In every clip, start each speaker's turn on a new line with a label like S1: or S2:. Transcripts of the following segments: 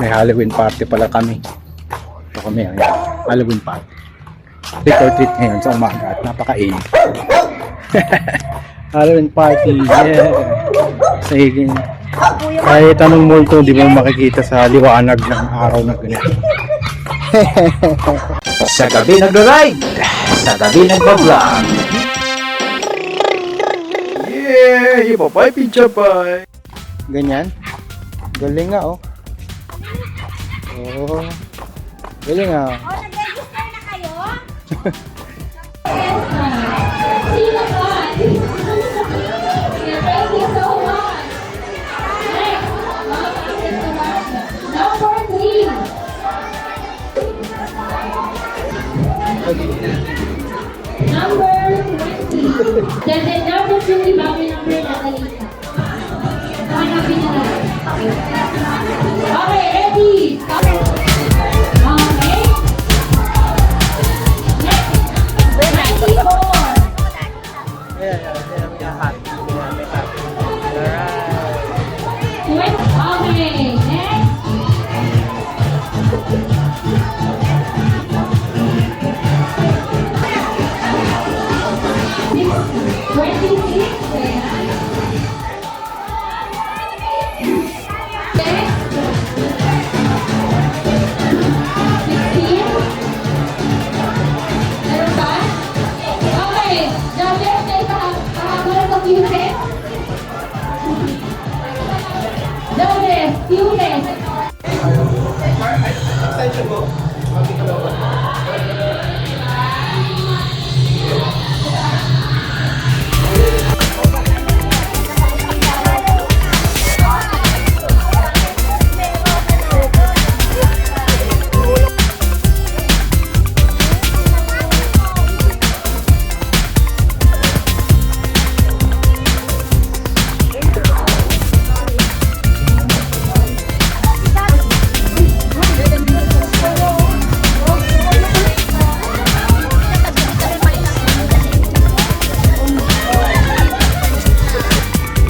S1: May Halloween party pala kami. So kami, ayan, Halloween party. Trick or treat ngayon sa umaga at napakainit. Halloween party, yeah. Sige. Kahit anong multo, di mo makikita sa liwanag ng araw na ganito.
S2: Sa gabi nag-ride, sa gabi nag-vlog.
S1: Yeah! Ipapay, pinchapay! Ganyan. Galing nga, oh. Oh. Galing nga.
S3: Oh, nag-register na kayo?
S4: Sino ba? Thank you so much. Next, number 3. Number 20. Then number 20, bago yung number na Talita. Hanapin na lang. Okay, ready? Okay. Next, 94. Okay, next.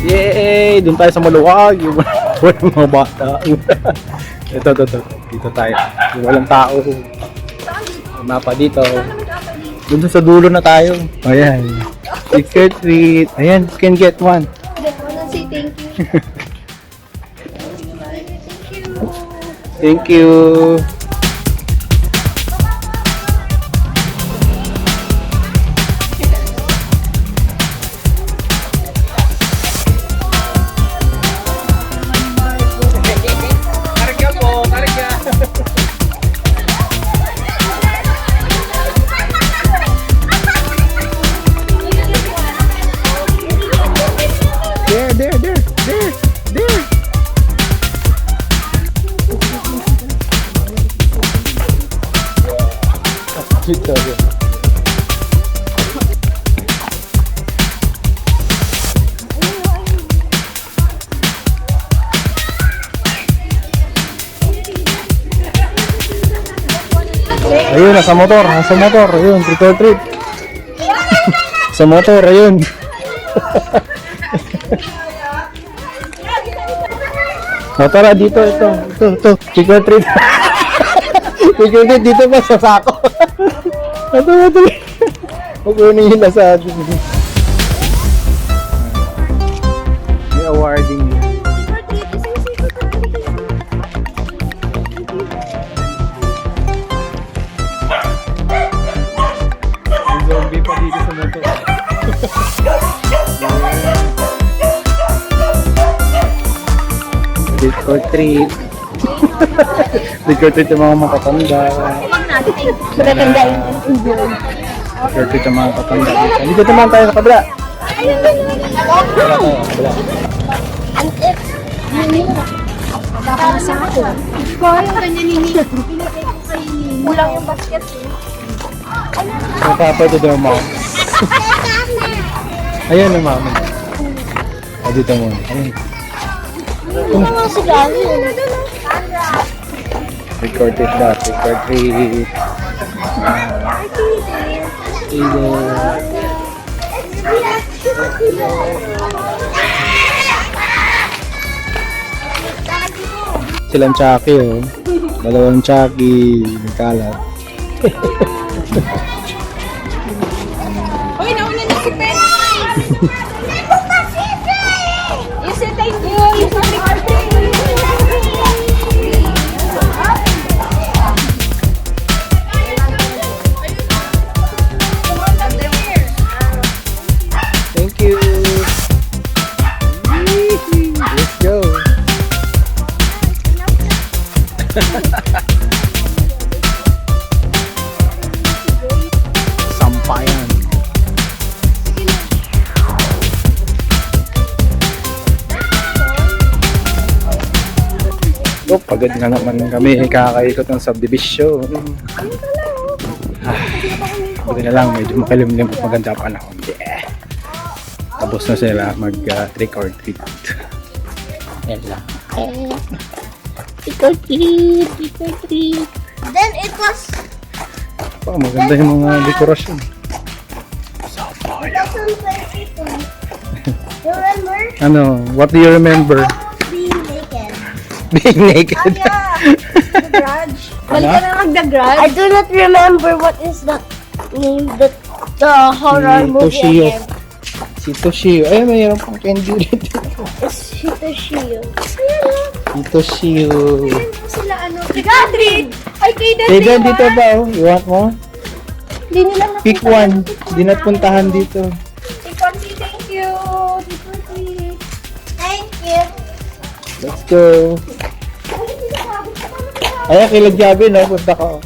S1: Yay! Doon tayo sa maluwag. Yung walang mga bata. Ito. Dito tayo. Yung walang tao. May mapa dito. Doon sa dulo na tayo. Ayan. Trick or treat. Ayan, you can get one.
S3: Say thank you.
S1: Thank you. There. Victoria. Ayun, nasa motor. Ayun, trick or treat. Sa motor, ayun. O tara, dito, ito. Trick or treat. Trick or treat, dito pa sa sako. Ito. Kukunin nila sa atin. May awarding. May zombie pa dito sa motor. Trick or treat. Trick or treat yung mga matatanda.
S3: Maganda yung enjoy.
S1: Trick or treat yung mga matatanda. Dito naman tayo sa kabila.
S3: Dapat sa ako. Kaya yung ganyan nini. Kulang yung basket eh.
S1: May papa ito daw, mama. Ayan na, mama. Dito muna. Ayan.
S3: Ano nga si Gary?
S1: Trick or treat daw. Trick or treat. silang Chucky, oh. Dalawang Chucky. Nagkalat.
S3: Uy, nauna na si Ben! You said thank you! You said thank you!
S1: Thank you. Let's go. Sampayan. Oh, pagod nga naman kami kakaikot ng subdivision. Buti na lang, medyo makalimlim at maganda pa panahon. Yeah. Tapos na sila mag trick or treat. Yan lang.
S3: Trick or treat! Trick or treat! Then it was...
S1: Oh, maganda yung mga dekorasyon.
S3: 2022. You remember?
S1: Ano, what do you remember?
S3: Being naked.
S1: Being naked?
S3: The Grudge.
S1: Ano?
S3: Balik ka na mag-The Grudge. I do not remember what is the name that the horror movie
S1: Toshio.
S3: again.
S1: Si Toshio. Ay, mayroon pang candy ulit.
S3: It's Toshio.
S1: Si Toshio.
S3: Sila ano? Catherine! Ay, kay
S1: Hey, Dan, dito ba? Oh? You want more?
S3: Hindi nila nakita.
S1: Pick one. Di napuntahan dito.
S3: Ikonsi, thank you. Thank you.
S1: Let's go. Ay, kay Lagyabi, no? Punta ka.